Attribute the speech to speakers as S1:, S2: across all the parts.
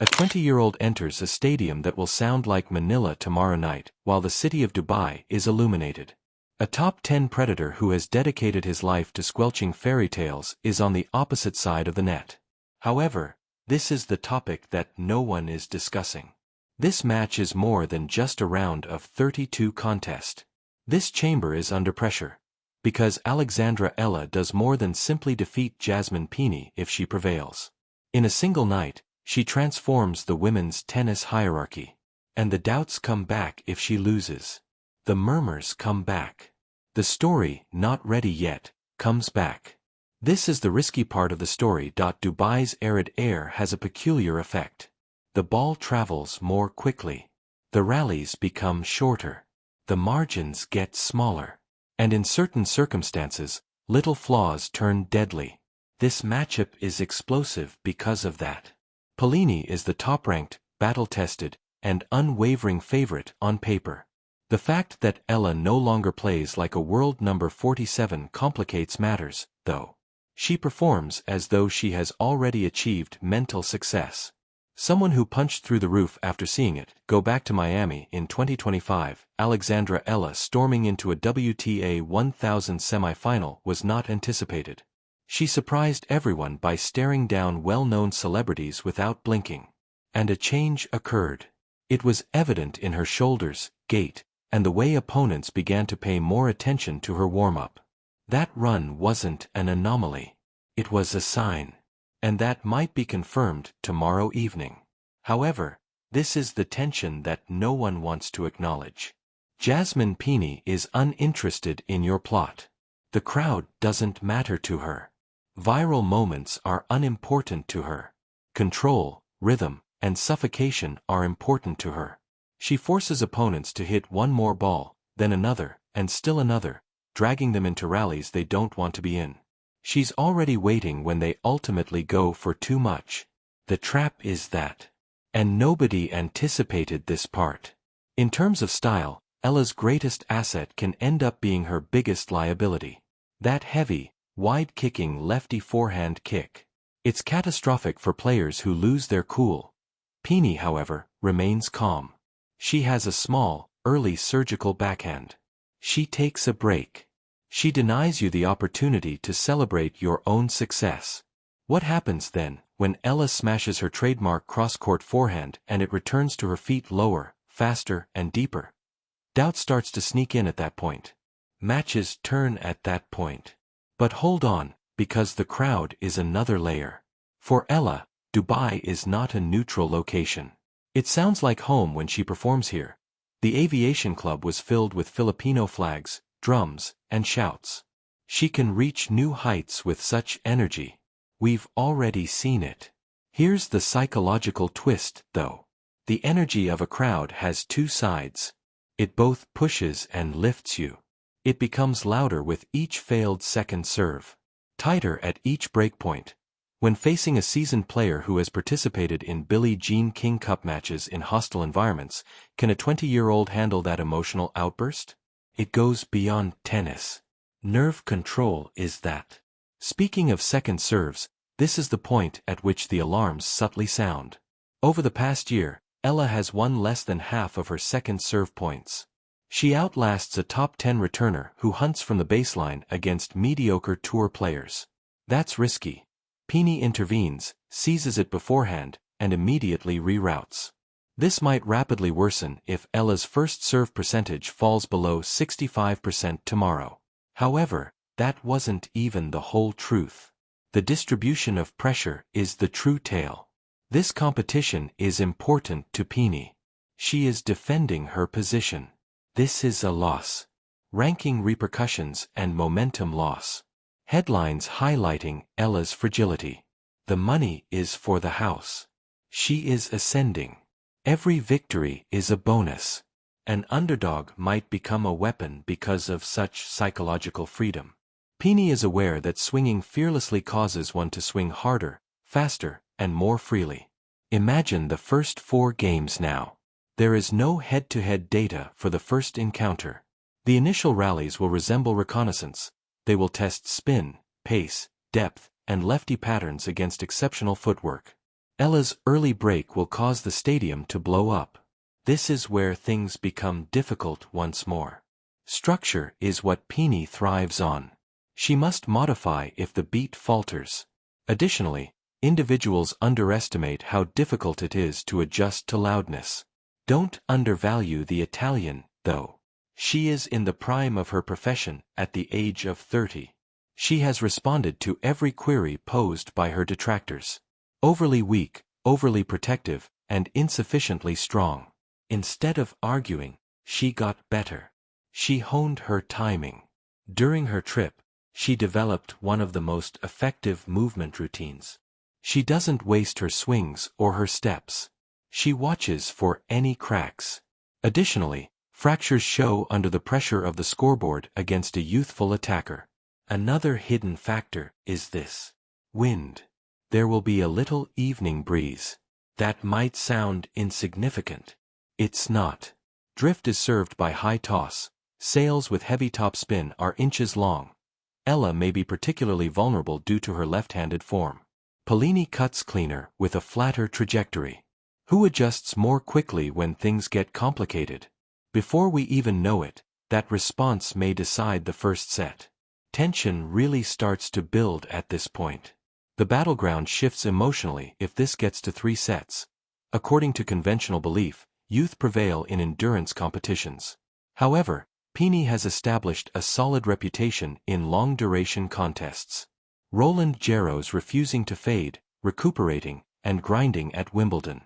S1: A 20-year-old enters a stadium that will sound like Manila tomorrow night, while the city of Dubai is illuminated. A top 10 predator who has dedicated his life to squelching fairy tales is on the opposite side of the net. However, this is the topic that no one is discussing. This match is more than just a round of 32 contest. This chamber is under pressure, because Alex Eala does more than simply defeat Jasmine Paolini if she prevails. In a single night, she transforms the women's tennis hierarchy. And the doubts come back if she loses. The murmurs come back. The story, not ready yet, comes back. This is the risky part of the story. Dubai's arid air has a peculiar effect. The ball travels more quickly. The rallies become shorter. The margins get smaller. And in certain circumstances, little flaws turn deadly. This matchup is explosive because of that. Paolini is the top-ranked, battle-tested, and unwavering favorite on paper. The fact that Eala no longer plays like a world number 47 complicates matters, though. She performs as though she has already achieved mental success. Someone who punched through the roof after seeing it go back to Miami in 2025, Alex Eala storming into a WTA 1000 semifinal was not anticipated. She surprised everyone by staring down well-known celebrities without blinking. And a change occurred. It was evident in her shoulders, gait, and the way opponents began to pay more attention to her warm-up. That run wasn't an anomaly. It was a sign. And that might be confirmed tomorrow evening. However, this is the tension that no one wants to acknowledge. Jasmine Paolini is uninterested in your plot. The crowd doesn't matter to her. Viral moments are unimportant to her. Control, rhythm, and suffocation are important to her. She forces opponents to hit one more ball, then another, and still another, dragging them into rallies they don't want to be in. She's already waiting when they ultimately go for too much. The trap is that. And nobody anticipated this part. In terms of style, Eala's greatest asset can end up being her biggest liability. That heavy, wide-kicking lefty forehand kick. It's catastrophic for players who lose their cool. Paolini, however, remains calm. She has a small, early surgical backhand. She takes a break. She denies you the opportunity to celebrate your own success. What happens then, when Eala smashes her trademark cross-court forehand and it returns to her feet lower, faster, and deeper? Doubt starts to sneak in at that point. Matches turn at that point. But hold on, because the crowd is another layer. For Eala, Dubai is not a neutral location. It sounds like home when she performs here. The Aviation Club was filled with Filipino flags, drums, and shouts. She can reach new heights with such energy. We've already seen it. Here's the psychological twist, though. The energy of a crowd has two sides. It both pushes and lifts you. It becomes louder with each failed second serve, tighter at each breakpoint. When facing a seasoned player who has participated in Billie Jean King Cup matches in hostile environments, can a 20-year-old handle that emotional outburst? It goes beyond tennis. Nerve control is that. Speaking of second serves, this is the point at which the alarms subtly sound. Over the past year, Eala has won less than half of her second serve points. She outlasts a top 10 returner who hunts from the baseline against mediocre tour players. That's risky. Paolini intervenes, seizes it beforehand, and immediately reroutes. This might rapidly worsen if Eala's first serve percentage falls below 65% tomorrow. However, that wasn't even the whole truth. The distribution of pressure is the true tale. This competition is important to Paolini. She is defending her position. This is a loss. Ranking repercussions and momentum loss. Headlines highlighting Eala's fragility. The money is for the house. She is ascending. Every victory is a bonus. An underdog might become a weapon because of such psychological freedom. Paolini is aware that swinging fearlessly causes one to swing harder, faster, and more freely. Imagine the first 4 games now. There is no head-to-head data for the first encounter. The initial rallies will resemble reconnaissance. They will test spin, pace, depth, and lefty patterns against exceptional footwork. Eala's early break will cause the stadium to blow up. This is where things become difficult once more. Structure is what Paolini thrives on. She must modify if the beat falters. Additionally, individuals underestimate how difficult it is to adjust to loudness. Don't undervalue the Italian, though. She is in the prime of her profession at the age of 30. She has responded to every query posed by her detractors. Overly weak, overly protective, and insufficiently strong. Instead of arguing, she got better. She honed her timing. During her trip, she developed one of the most effective movement routines. She doesn't waste her swings or her steps. She watches for any cracks. Additionally, fractures show under the pressure of the scoreboard against a youthful attacker. Another hidden factor is this: wind. There will be a little evening breeze. That might sound insignificant. It's not. Drift is served by high toss. Sails with heavy topspin are inches long. Eala may be particularly vulnerable due to her left-handed form. Paolini cuts cleaner with a flatter trajectory. Who adjusts more quickly when things get complicated? Before we even know it, that response may decide the first set. Tension really starts to build at this point. The battleground shifts emotionally if this gets to 3 sets. According to conventional belief, youth prevail in endurance competitions. However, Paolini has established a solid reputation in long-duration contests. Roland Garros refusing to fade, recuperating, and grinding at Wimbledon.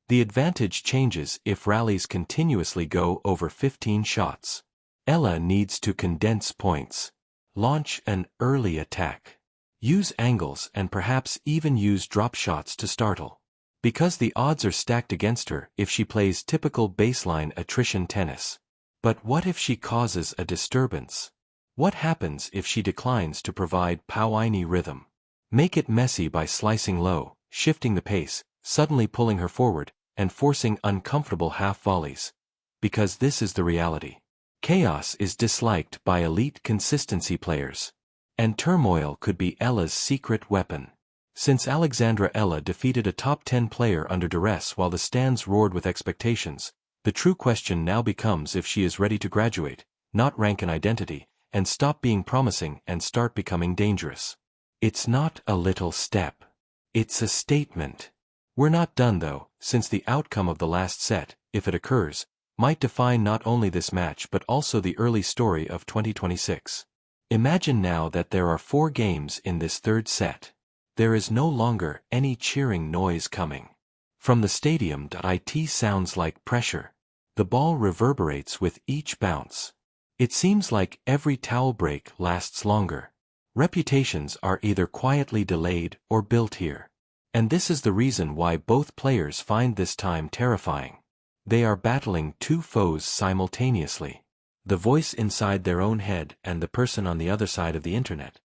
S1: The advantage changes if rallies continuously go over 15 shots. Eala needs to condense points. Launch an early attack. Use angles and perhaps even use drop shots to startle. Because the odds are stacked against her if she plays typical baseline attrition tennis. But what if she causes a disturbance? What happens if she declines to provide Paolini rhythm? Make it messy by slicing low, shifting the pace, suddenly pulling her forward, and forcing uncomfortable half volleys. Because this is the reality. Chaos is disliked by elite consistency players. And turmoil could be Eala's secret weapon. Since Alexandra Eala defeated a top 10 player under duress while the stands roared with expectations, the true question now becomes if she is ready to graduate, not rank in identity, and stop being promising and start becoming dangerous. It's not a little step. It's a statement. We're not done though, since the outcome of the last set, if it occurs, might define not only this match but also the early story of 2026. Imagine now that there are 4 games in this third set. There is no longer any cheering noise coming. From the stadium, it sounds like pressure. The ball reverberates with each bounce. It seems like every towel break lasts longer. Reputations are either quietly delayed or built here. And this is the reason why both players find this time terrifying. They are battling 2 foes simultaneously. The voice inside their own head and the person on the other side of the internet.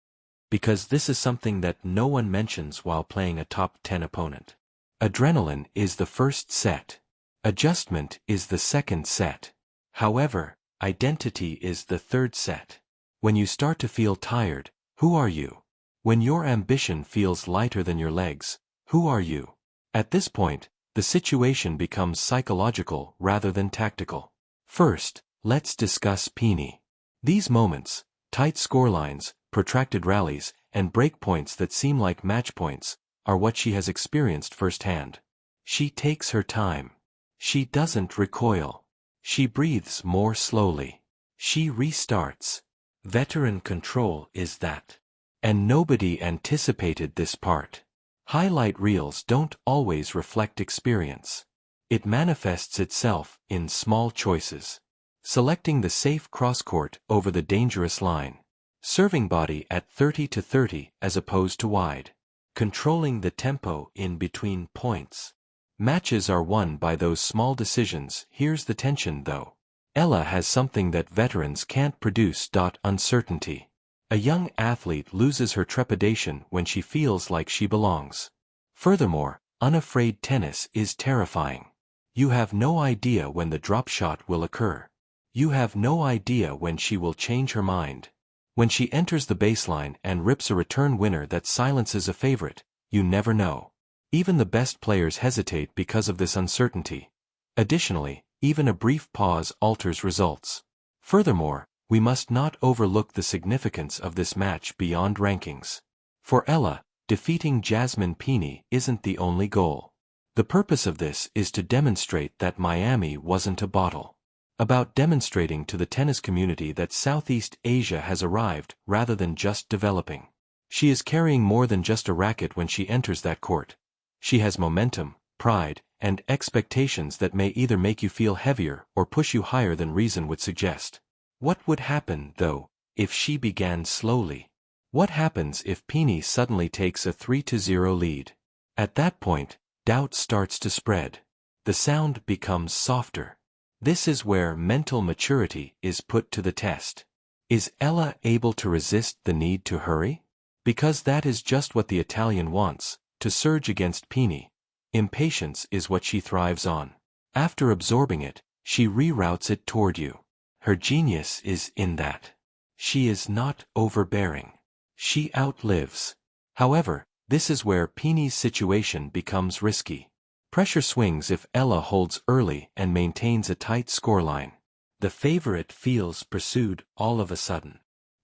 S1: Because this is something that no one mentions while playing a top 10 opponent. Adrenaline is the first set. Adjustment is the second set. However, identity is the third set. When you start to feel tired, who are you? When your ambition feels lighter than your legs, who are you? At this point, the situation becomes psychological rather than tactical. First, let's discuss Paolini. These moments, tight scorelines, protracted rallies, and breakpoints that seem like match points, are what she has experienced firsthand. She takes her time. She doesn't recoil. She breathes more slowly. She restarts. Veteran control is that. And nobody anticipated this part. Highlight reels don't always reflect experience. It manifests itself in small choices. Selecting the safe cross-court over the dangerous line. Serving body at 30-30 as opposed to wide. Controlling the tempo in between points. Matches are won by those small decisions. Here's the tension though. Eala has something that veterans can't produce. Uncertainty. A young athlete loses her trepidation when she feels like she belongs. Furthermore, unafraid tennis is terrifying. You have no idea when the drop shot will occur. You have no idea when she will change her mind. When she enters the baseline and rips a return winner that silences a favorite, you never know. Even the best players hesitate because of this uncertainty. Additionally, even a brief pause alters results. Furthermore, we must not overlook the significance of this match beyond rankings. For Eala, defeating Jasmine Paolini isn't the only goal. The purpose of this is to demonstrate that Miami wasn't a bottle. About demonstrating to the tennis community that Southeast Asia has arrived rather than just developing. She is carrying more than just a racket when she enters that court. She has momentum, pride, and expectations that may either make you feel heavier or push you higher than reason would suggest. What would happen, though, if she began slowly? What happens if Paolini suddenly takes a 3-0 lead? At that point, doubt starts to spread. The sound becomes softer. This is where mental maturity is put to the test. Is Eala able to resist the need to hurry? Because that is just what the Italian wants, to surge against Paolini. Impatience is what she thrives on. After absorbing it, she reroutes it toward you. Her genius is in that. She is not overbearing. She outlives. However, this is where Paolini's situation becomes risky. Pressure swings if Eala holds early and maintains a tight scoreline. The favorite feels pursued all of a sudden.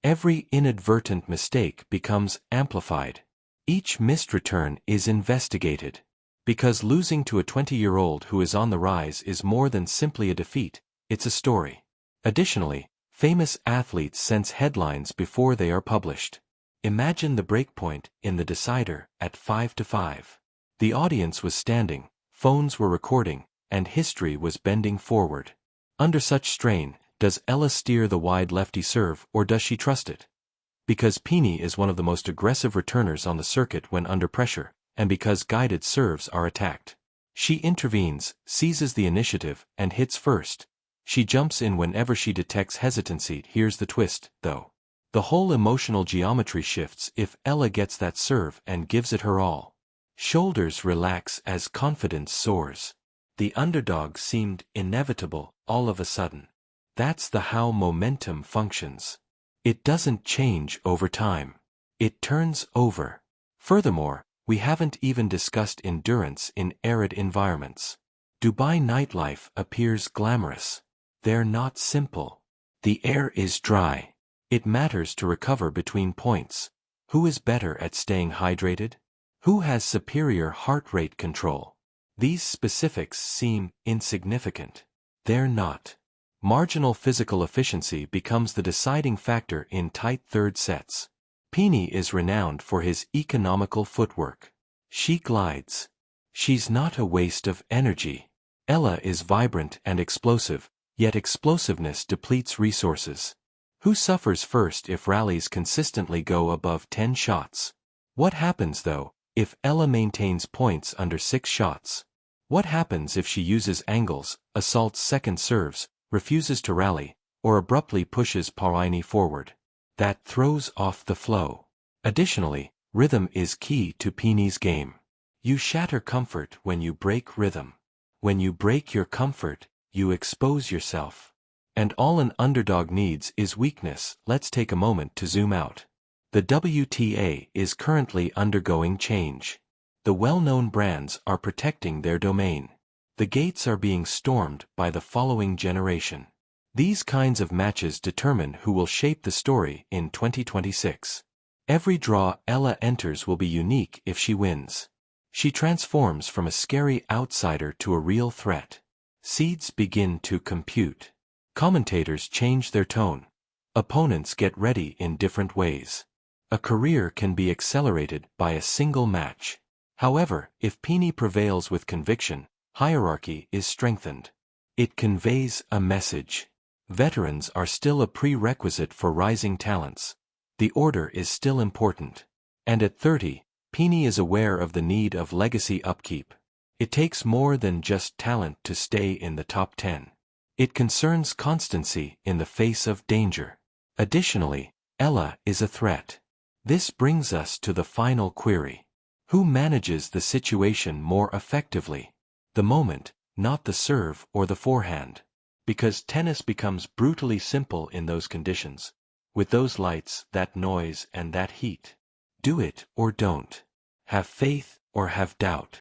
S1: Every inadvertent mistake becomes amplified. Each missed return is investigated. Because losing to a 20-year-old who is on the rise is more than simply a defeat, it's a story. Additionally, famous athletes sense headlines before they are published. Imagine the breakpoint in the decider at 5-5. The audience was standing, phones were recording, and history was bending forward. Under such strain, does Eala steer the wide lefty serve or does she trust it? Because Paolini is one of the most aggressive returners on the circuit when under pressure, and because guided serves are attacked. She intervenes, seizes the initiative, and hits first. She jumps in whenever she detects hesitancy. Here's the twist, though. The whole emotional geometry shifts if Eala gets that serve and gives it her all. Shoulders relax as confidence soars. The underdog seemed inevitable all of a sudden. That's the how momentum functions. It doesn't change over time. It turns over. Furthermore, we haven't even discussed endurance in arid environments. Dubai nightlife appears glamorous. They're not simple. The air is dry. It matters to recover between points. Who is better at staying hydrated? Who has superior heart rate control? These specifics seem insignificant. They're not. Marginal physical efficiency becomes the deciding factor in tight third sets. Paolini is renowned for his economical footwork. She glides. She's not a waste of energy. Eala is vibrant and explosive, yet explosiveness depletes resources. Who suffers first if rallies consistently go above 10 shots? What happens, though, if Eala maintains points under 6 shots? What happens if she uses angles, assaults second serves, refuses to rally, or abruptly pushes Paolini forward? That throws off the flow. Additionally, rhythm is key to Paolini's game. You shatter comfort when you break rhythm. When you break your comfort, you expose yourself. And all an underdog needs is weakness. Let's take a moment to zoom out. The WTA is currently undergoing change. The well-known brands are protecting their domain. The gates are being stormed by the following generation. These kinds of matches determine who will shape the story in 2026. Every draw Eala enters will be unique if she wins. She transforms from a scary outsider to a real threat. Seeds begin to compute. Commentators change their tone. Opponents get ready in different ways. A career can be accelerated by a single match. However, if Paolini prevails with conviction, hierarchy is strengthened. It conveys a message. Veterans are still a prerequisite for rising talents. The order is still important. And at 30, Paolini is aware of the need of legacy upkeep. It takes more than just talent to stay in the top 10. It concerns constancy in the face of danger. Additionally, Eala is a threat. This brings us to the final query. Who manages the situation more effectively? The moment, not the serve or the forehand. Because tennis becomes brutally simple in those conditions. With those lights, that noise, and that heat. Do it or don't. Have faith or have doubt.